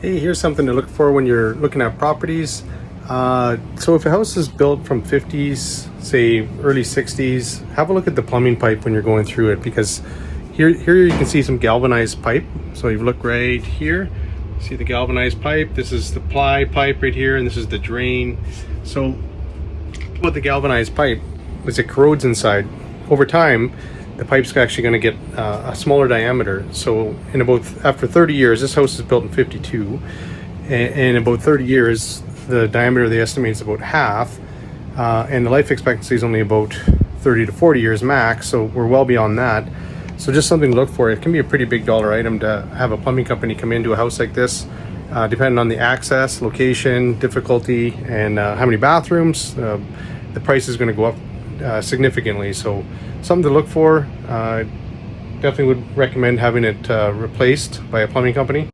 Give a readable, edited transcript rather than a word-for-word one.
Hey, here's something to look for when you're looking at properties. So if a house is built from 50s, say early 60s, have a look at the plumbing pipe when you're going through it, because here you can see some galvanized pipe. So you look right here, see the galvanized pipe. This is the ply pipe right here, and this is the drain. So what the galvanized pipe is, it corrodes inside. Over time, the pipe's actually going to get a smaller diameter. So after 30 years, this house is built in 52, and in about 30 years, the diameter they estimate is about half, and the life expectancy is only about 30 to 40 years max. So we're well beyond that. So just something to look for. It can be a pretty big dollar item to have a plumbing company come into a house like this, depending on the access, location, difficulty, and how many bathrooms. The price is going to go up significantly. So something to look for. Definitely would recommend having it replaced by a plumbing company.